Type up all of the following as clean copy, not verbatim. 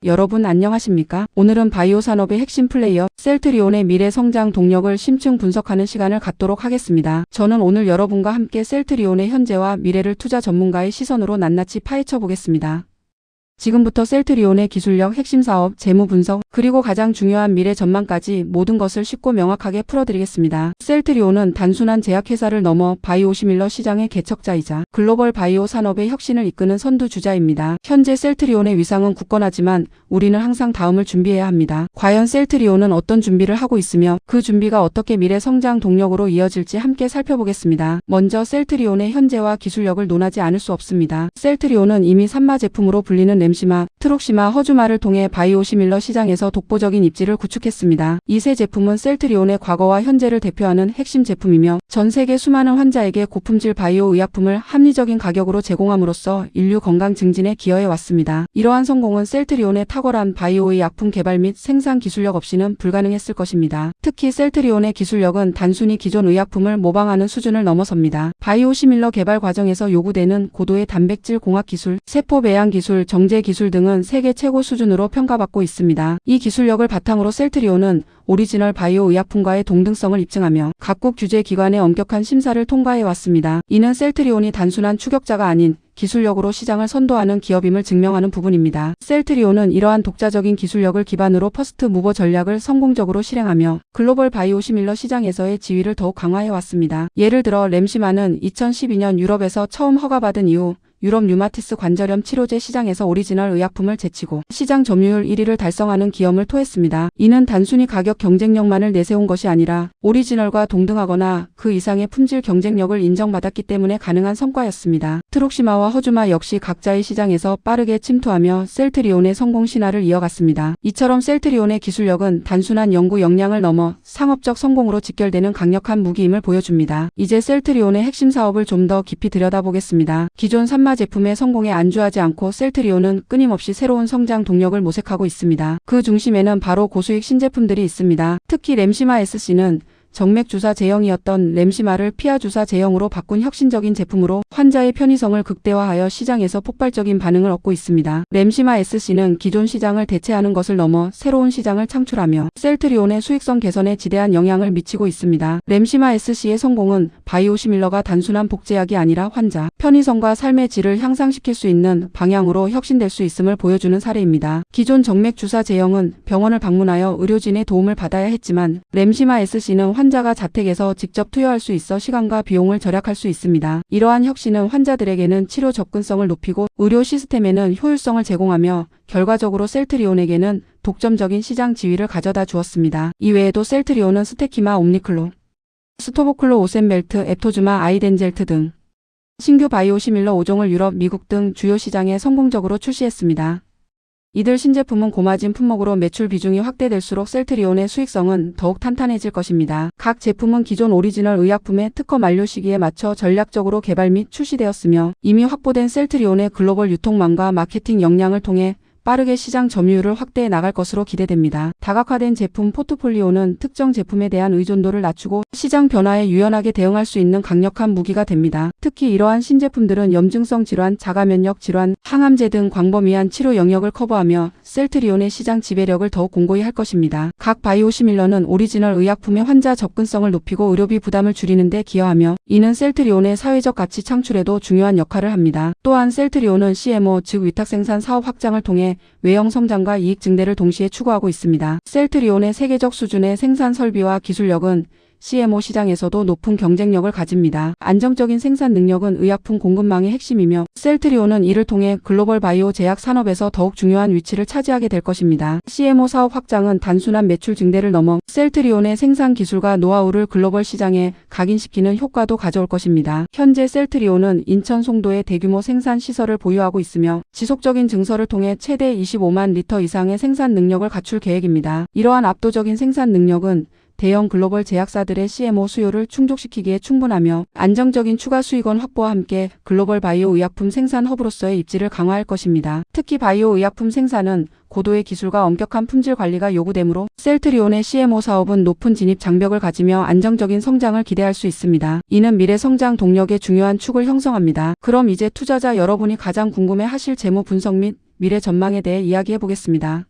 여러분 안녕하십니까? 오늘은 바이오 산업의 핵심 플레이어 셀트리온의 미래 성장 동력을 심층 분석하는 시간을 갖도록 하겠습니다. 저는 오늘 여러분과 함께 셀트리온의 현재와 미래를 투자 전문가의 시선으로 낱낱이 파헤쳐 보겠습니다. 지금부터 셀트리온의 기술력, 핵심 사업, 재무 분석, 그리고 가장 중요한 미래 전망까지 모든 것을 쉽고 명확하게 풀어드리겠습니다. 셀트리온은 단순한 제약회사를 넘어 바이오시밀러 시장의 개척자이자 글로벌 바이오 산업의 혁신을 이끄는 선두주자입니다. 현재 셀트리온의 위상은 굳건하지만 우리는 항상 다음을 준비해야 합니다. 과연 셀트리온은 어떤 준비를 하고 있으며 그 준비가 어떻게 미래 성장 동력으로 이어질지 함께 살펴보겠습니다. 먼저 셀트리온의 현재와 기술력을 논하지 않을 수 없습니다. 셀트리온은 이미 산마 제품으로 불리는 램시마, 트록시마, 허주마를 통해 바이오시밀러 시장에서 독보적인 입지를 구축했습니다. 이 세 제품은 셀트리온의 과거와 현재를 대표하는 핵심 제품이며 전 세계 수많은 환자에게 고품질 바이오 의약품을 합리적인 가격으로 제공함으로써 인류 건강 증진에 기여해 왔습니다. 이러한 성공은 셀트리온의 탁월한 바이오의 약품 개발 및 생산 기술력 없이는 불가능했을 것입니다. 특히 셀트리온의 기술력은 단순히 기존 의약품을 모방하는 수준을 넘어섭니다. 바이오시밀러 개발 과정에서 요구되는 고도의 단백질 공학 기술, 세포 배양 기술, 정제 기술 등은 세계 최고 수준으로 평가받고 있습니다. 이 기술력을 바탕으로 셀트리온은 오리지널 바이오 의약품과의 동등성을 입증하며 각국 규제 기관의 엄격한 심사를 통과해 왔습니다. 이는 셀트리온이 단순한 추격자가 아닌 기술력으로 시장을 선도하는 기업임을 증명하는 부분입니다. 셀트리온은 이러한 독자적인 기술력을 기반으로 퍼스트 무버 전략을 성공적으로 실행하며 글로벌 바이오시밀러 시장에서의 지위를 더욱 강화해 왔습니다. 예를 들어 램시마는 2012년 유럽에서 처음 허가받은 이후 유럽 류마티스 관절염 치료제 시장에서 오리지널 의약품을 제치고 시장 점유율 1위를 달성하는 기염을 토했습니다. 이는 단순히 가격 경쟁력만을 내세운 것이 아니라 오리지널과 동등하거나 그 이상의 품질 경쟁력을 인정받았기 때문에 가능한 성과였습니다. 트록시마와 허주마 역시 각자의 시장에서 빠르게 침투하며 셀트리온의 성공 신화를 이어갔습니다. 이처럼 셀트리온의 기술력은 단순한 연구 역량을 넘어 상업적 성공으로 직결되는 강력한 무기임을 보여줍니다. 이제 셀트리온의 핵심 사업을 좀 더 깊이 들여다보겠습니다. 기존 산마 제품의 성공에 안주하지 않고 셀트리온은 끊임없이 새로운 성장 동력을 모색하고 있습니다. 그 중심에는 바로 고수익 신제품들이 있습니다. 특히 램시마 SC는 정맥 주사 제형이었던 램시마를 피하 주사 제형으로 바꾼 혁신적인 제품으로 환자의 편의성을 극대화하여 시장에서 폭발적인 반응을 얻고 있습니다. 램시마 SC는 기존 시장을 대체하는 것을 넘어 새로운 시장을 창출하며 셀트리온의 수익성 개선에 지대한 영향을 미치고 있습니다. 램시마 SC의 성공은 바이오시밀러가 단순한 복제약이 아니라 환자 편의성과 삶의 질을 향상시킬 수 있는 방향으로 혁신될 수 있음을 보여주는 사례입니다. 기존 정맥 주사 제형은 병원을 방문하여 의료진의 도움을 받아야 했지만 램시마 SC는 환자가 자택에서 직접 투여할 수 있어 시간과 비용을 절약할 수 있습니다. 이러한 혁신은 환자들에게는 치료 접근성을 높이고 의료 시스템에는 효율성을 제공하며 결과적으로 셀트리온에게는 독점적인 시장 지위를 가져다 주었습니다. 이외에도 셀트리온은 스테키마, 옴니클로, 스토보클로, 오센벨트, 앱토주마, 아이덴젤트 등 신규 바이오시밀러 5종을 유럽, 미국 등 주요 시장에 성공적으로 출시했습니다. 이들 신제품은 고마진 품목으로 매출 비중이 확대될수록 셀트리온의 수익성은 더욱 탄탄해질 것입니다. 각 제품은 기존 오리지널 의약품의 특허 만료 시기에 맞춰 전략적으로 개발 및 출시되었으며 이미 확보된 셀트리온의 글로벌 유통망과 마케팅 역량을 통해 빠르게 시장 점유율을 확대해 나갈 것으로 기대됩니다. 다각화된 제품 포트폴리오는 특정 제품에 대한 의존도를 낮추고 시장 변화에 유연하게 대응할 수 있는 강력한 무기가 됩니다. 특히 이러한 신제품들은 염증성 질환, 자가면역 질환, 항암제 등 광범위한 치료 영역을 커버하며 셀트리온의 시장 지배력을 더욱 공고히 할 것입니다. 각 바이오시밀러는 오리지널 의약품의 환자 접근성을 높이고 의료비 부담을 줄이는 데 기여하며 이는 셀트리온의 사회적 가치 창출에도 중요한 역할을 합니다. 또한 셀트리온은 CMO 즉 위탁 생산 사업 확장을 통해 외형 성장과 이익 증대를 동시에 추구하고 있습니다. 셀트리온의 세계적 수준의 생산 설비와 기술력은 CMO 시장에서도 높은 경쟁력을 가집니다. 안정적인 생산 능력은 의약품 공급망의 핵심이며 셀트리온은 이를 통해 글로벌 바이오 제약 산업에서 더욱 중요한 위치를 차지하게 될 것입니다. CMO 사업 확장은 단순한 매출 증대를 넘어 셀트리온의 생산 기술과 노하우를 글로벌 시장에 각인시키는 효과도 가져올 것입니다. 현재 셀트리온은 인천 송도에 대규모 생산 시설을 보유하고 있으며 지속적인 증설을 통해 최대 25만 리터 이상의 생산 능력을 갖출 계획입니다. 이러한 압도적인 생산 능력은 대형 글로벌 제약사들의 CMO 수요를 충족시키기에 충분하며 안정적인 추가 수익원 확보와 함께 글로벌 바이오 의약품 생산 허브로서의 입지를 강화할 것입니다. 특히 바이오 의약품 생산은 고도의 기술과 엄격한 품질 관리가 요구되므로 셀트리온의 CMO 사업은 높은 진입 장벽을 가지며 안정적인 성장을 기대할 수 있습니다. 이는 미래 성장 동력의 중요한 축을 형성합니다. 그럼 이제 투자자 여러분이 가장 궁금해하실 재무 분석 및 미래 전망에 대해 이야기해 보겠습니다.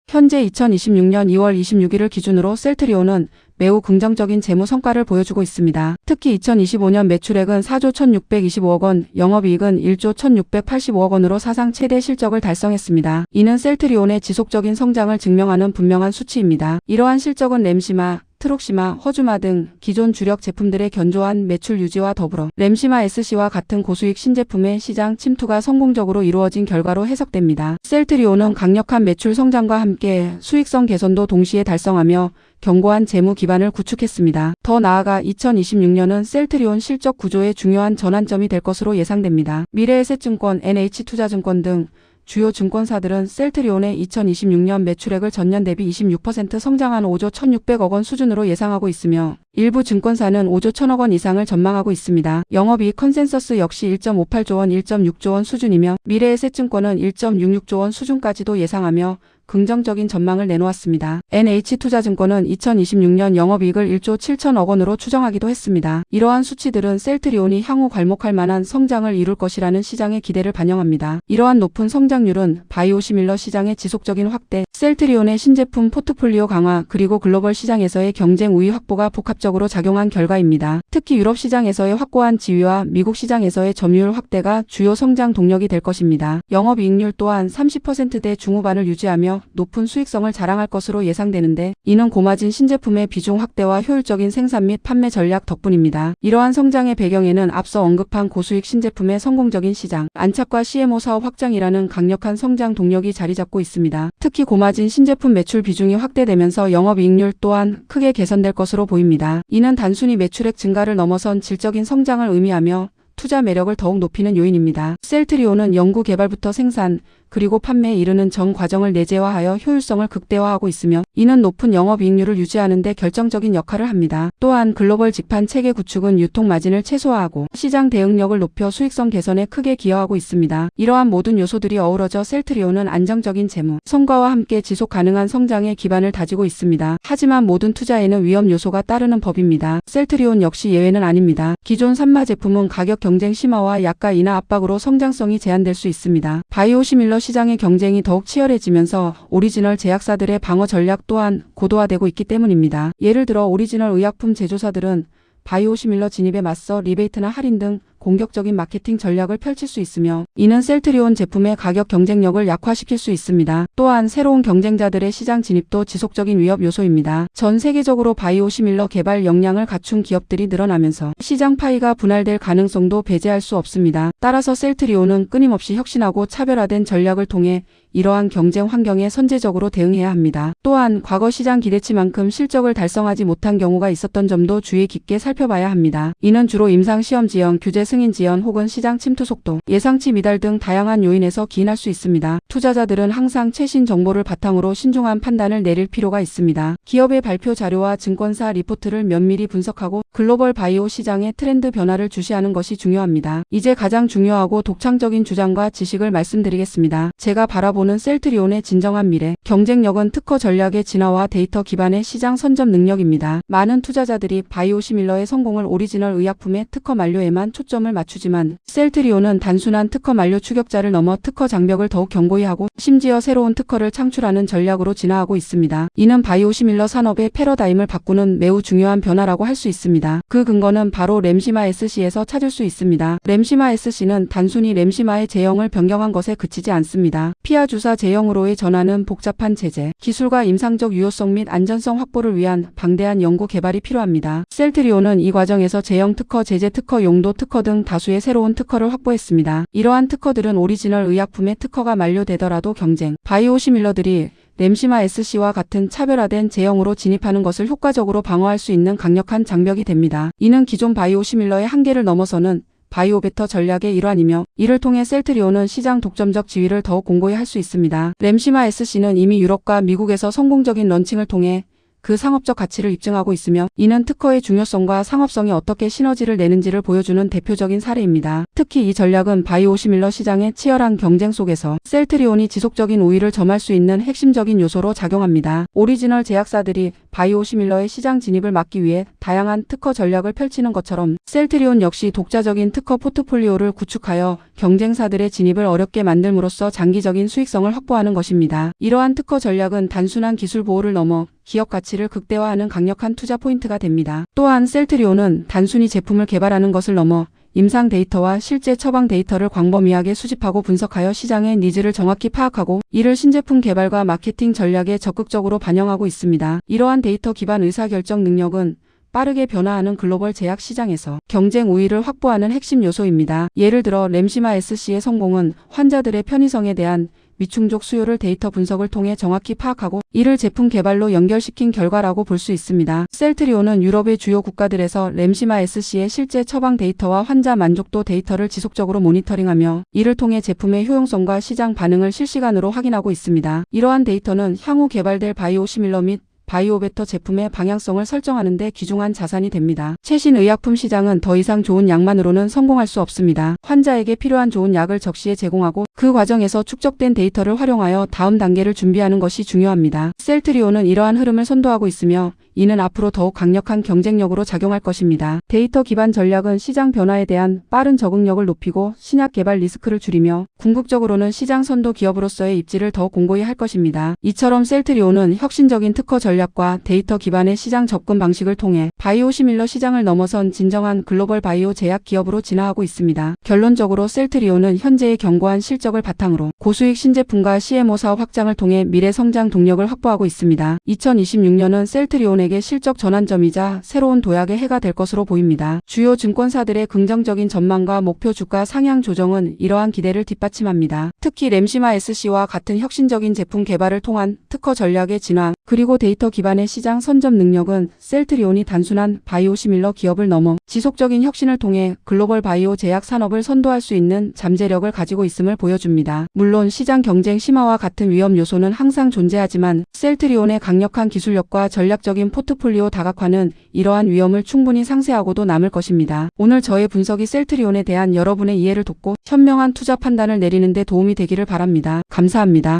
현재 2026년 2월 26일을 기준으로 셀트리온은 매우 긍정적인 재무 성과를 보여주고 있습니다. 특히 2025년 매출액은 4조 1625억 원, 영업이익은 1조 1685억 원으로 사상 최대 실적을 달성했습니다. 이는 셀트리온의 지속적인 성장을 증명하는 분명한 수치입니다. 이러한 실적은 램시마, 트록시마, 허주마 등 기존 주력 제품들의 견조한 매출 유지와 더불어 램시마 SC와 같은 고수익 신제품의 시장 침투가 성공적으로 이루어진 결과로 해석됩니다. 셀트리온은 강력한 매출 성장과 함께 수익성 개선도 동시에 달성하며 견고한 재무 기반을 구축했습니다. 더 나아가 2026년은 셀트리온 실적 구조의 중요한 전환점이 될 것으로 예상됩니다. 미래에셋증권, NH투자증권 등 주요 증권사들은 셀트리온의 2026년 매출액을 전년 대비 26% 성장한 5조 1,600억 원 수준으로 예상하고 있으며 일부 증권사는 5조 1,000억 원 이상을 전망하고 있습니다. 영업이익 컨센서스 역시 1.58조 원, 1.6조 원 수준이며 미래에셋증권은 1.66조 원 수준까지도 예상하며 긍정적인 전망을 내놓았습니다. NH투자증권은 2026년 영업이익을 1조 7천억 원으로 추정하기도 했습니다. 이러한 수치들은 셀트리온이 향후 괄목할 만한 성장을 이룰 것이라는 시장의 기대를 반영합니다. 이러한 높은 성장률은 바이오시밀러 시장의 지속적인 확대, 셀트리온의 신제품 포트폴리오 강화, 그리고 글로벌 시장에서의 경쟁 우위 확보가 복합적으로 작용한 결과입니다. 특히 유럽 시장에서의 확고한 지위와 미국 시장에서의 점유율 확대가 주요 성장 동력이 될 것입니다. 영업이익률 또한 30%대 중후반을 유지하며 높은 수익성을 자랑할 것으로 예상되는데 이는 고마진 신제품의 비중 확대와 효율적인 생산 및 판매 전략 덕분입니다. 이러한 성장의 배경에는 앞서 언급한 고수익 신제품의 성공적인 시장 안착과 CMO 사업 확장이라는 강력한 성장 동력이 자리 잡고 있습니다. 특히 고마진 신제품 매출 비중이 확대되면서 영업이익률 또한 크게 개선될 것으로 보입니다. 이는 단순히 매출액 증가를 넘어선 질적인 성장을 의미하며 투자 매력을 더욱 높이는 요인입니다. 셀트리온은 연구 개발부터 생산, 그리고 판매에 이르는 전 과정을 내재화하여 효율성을 극대화하고 있으며 이는 높은 영업이익률을 유지하는 데 결정적인 역할을 합니다. 또한 글로벌 직판 체계 구축은 유통 마진을 최소화하고 시장 대응력을 높여 수익성 개선에 크게 기여하고 있습니다. 이러한 모든 요소들이 어우러져 셀트리온은 안정적인 재무, 성과와 함께 지속 가능한 성장의 기반을 다지고 있습니다. 하지만 모든 투자에는 위험 요소가 따르는 법입니다. 셀트리온 역시 예외는 아닙니다. 기존 산마 제품은 가격 경쟁 심화와 약가 인하 압박으로 성장성이 제한될 수 있습니다. 바이오시밀러 시장의 경쟁이 더욱 치열해지면서 오리지널 제약사들의 방어 전략 또한 고도화되고 있기 때문입니다. 예를 들어 오리지널 의약품 제조사들은 바이오시밀러 진입에 맞서 리베이트나 할인 등 공격적인 마케팅 전략을 펼칠 수 있으며 이는 셀트리온 제품의 가격 경쟁력을 약화시킬 수 있습니다. 또한 새로운 경쟁자들의 시장 진입도 지속적인 위협 요소입니다. 전 세계적으로 바이오시밀러 개발 역량을 갖춘 기업들이 늘어나면서 시장 파이가 분할될 가능성도 배제할 수 없습니다. 따라서 셀트리온은 끊임없이 혁신하고 차별화된 전략을 통해 이러한 경쟁 환경에 선제적으로 대응해야 합니다. 또한 과거 시장 기대치만큼 실적을 달성하지 못한 경우가 있었던 점도 주의 깊게 살펴봐야 합니다. 이는 주로 임상 시험 지연, 규제 승인 지연 혹은 시장 침투 속도, 예상치 미달 등 다양한 요인에서 기인할 수 있습니다. 투자자들은 항상 최신 정보를 바탕으로 신중한 판단을 내릴 필요가 있습니다. 기업의 발표 자료와 증권사 리포트를 면밀히 분석하고 글로벌 바이오 시장의 트렌드 변화를 주시하는 것이 중요합니다. 이제 가장 중요하고 독창적인 주장과 지식을 말씀드리겠습니다. 제가 바라보는 셀트리온의 진정한 미래, 경쟁력은 특허 전략의 진화와 데이터 기반의 시장 선점 능력입니다. 많은 투자자들이 바이오시밀러의 성공을 오리지널 의약품의 특허 만료에만 초점을 맞추지만 셀트리온은 단순한 특허 만료 추격자를 넘어 특허 장벽을 더욱 견고히 하고 심지어 새로운 특허를 창출하는 전략으로 진화하고 있습니다. 이는 바이오시밀러 산업의 패러다임을 바꾸는 매우 중요한 변화라고 할 수 있습니다. 그 근거는 바로 램시마 SC에서 찾을 수 있습니다. 램시마 SC는 단순히 램시마의 제형을 변경한 것에 그치지 않습니다. 피아 주사 제형으로의 전환은 복잡한 제재, 기술과 임상적 유효성 및 안전성 확보를 위한 방대한 연구 개발이 필요합니다. 셀트리온은 이 과정에서 제형 특허, 제재 특허, 용도 특허 등 다수의 새로운 특허를 확보했습니다. 이러한 특허들은 오리지널 의약품의 특허가 만료되더라도 경쟁, 바이오시밀러들이 램시마 SC와 같은 차별화된 제형으로 진입하는 것을 효과적으로 방어할 수 있는 강력한 장벽이 됩니다. 이는 기존 바이오시밀러의 한계를 넘어서는 바이오베터 전략의 일환이며 이를 통해 셀트리온은 시장 독점적 지위를 더욱 공고히 할 수 있습니다. 램시마 SC는 이미 유럽과 미국에서 성공적인 런칭을 통해 그 상업적 가치를 입증하고 있으며 이는 특허의 중요성과 상업성이 어떻게 시너지를 내는지를 보여주는 대표적인 사례입니다. 특히 이 전략은 바이오시밀러 시장의 치열한 경쟁 속에서 셀트리온이 지속적인 우위를 점할 수 있는 핵심적인 요소로 작용합니다. 오리지널 제약사들이 바이오시밀러의 시장 진입을 막기 위해 다양한 특허 전략을 펼치는 것처럼 셀트리온 역시 독자적인 특허 포트폴리오를 구축하여 경쟁사들의 진입을 어렵게 만들므로써 장기적인 수익성을 확보하는 것입니다. 이러한 특허 전략은 단순한 기술 보호를 넘어 기업 가치를 극대화하는 강력한 투자 포인트가 됩니다. 또한 셀트리온은 단순히 제품을 개발하는 것을 넘어 임상 데이터와 실제 처방 데이터를 광범위하게 수집하고 분석하여 시장의 니즈를 정확히 파악하고 이를 신제품 개발과 마케팅 전략에 적극적으로 반영하고 있습니다. 이러한 데이터 기반 의사결정 능력은 빠르게 변화하는 글로벌 제약 시장에서 경쟁 우위를 확보하는 핵심 요소입니다. 예를 들어 램시마 SC의 성공은 환자들의 편의성에 대한 미충족 수요를 데이터 분석을 통해 정확히 파악하고 이를 제품 개발로 연결시킨 결과라고 볼 수 있습니다. 셀트리온은 유럽의 주요 국가들에서 램시마 SC의 실제 처방 데이터와 환자 만족도 데이터를 지속적으로 모니터링하며 이를 통해 제품의 효용성과 시장 반응을 실시간으로 확인하고 있습니다. 이러한 데이터는 향후 개발될 바이오시밀러 및 바이오베터 제품의 방향성을 설정하는 데 귀중한 자산이 됩니다. 최신 의약품 시장은 더 이상 좋은 약만으로는 성공할 수 없습니다. 환자에게 필요한 좋은 약을 적시에 제공하고 그 과정에서 축적된 데이터를 활용하여 다음 단계를 준비하는 것이 중요합니다. 셀트리온은 이러한 흐름을 선도하고 있으며 이는 앞으로 더욱 강력한 경쟁력으로 작용할 것입니다. 데이터 기반 전략은 시장 변화에 대한 빠른 적응력을 높이고 신약 개발 리스크를 줄이며 궁극적으로는 시장 선도 기업으로서의 입지를 더 공고히 할 것입니다. 이처럼 셀트리온은 혁신적인 특허 전략과 데이터 기반의 시장 접근 방식을 통해 바이오시밀러 시장을 넘어선 진정한 글로벌 바이오 제약 기업으로 진화하고 있습니다. 결론적으로 셀트리온은 현재의 견고한 실적을 바탕으로 고수익 신제품과 CMO 사업 확장을 통해 미래 성장 동력을 확보하고 있습니다. 2026년은 셀트리온의 실적 전환점이자 새로운 도약의 해가 될 것으로 보입니다. 주요 증권사들의 긍정적인 전망과 목표 주가 상향 조정은 이러한 기대를 뒷받침합니다. 특히 램시마 SC와 같은 혁신적인 제품 개발을 통한 특허 전략의 진화, 그리고 데이터 기반의 시장 선점 능력은 셀트리온이 단순한 바이오시밀러 기업을 넘어 지속적인 혁신을 통해 글로벌 바이오 제약 산업을 선도할 수 있는 잠재력을 가지고 있음을 보여줍니다. 물론 시장 경쟁 심화와 같은 위험 요소는 항상 존재하지만 셀트리온의 강력한 기술력과 전략적인 포트폴리오 다각화는 이러한 위험을 충분히 상쇄하고도 남을 것입니다. 오늘 저의 분석이 셀트리온에 대한 여러분의 이해를 돕고 현명한 투자 판단을 내리는 데 도움이 되기를 바랍니다. 감사합니다.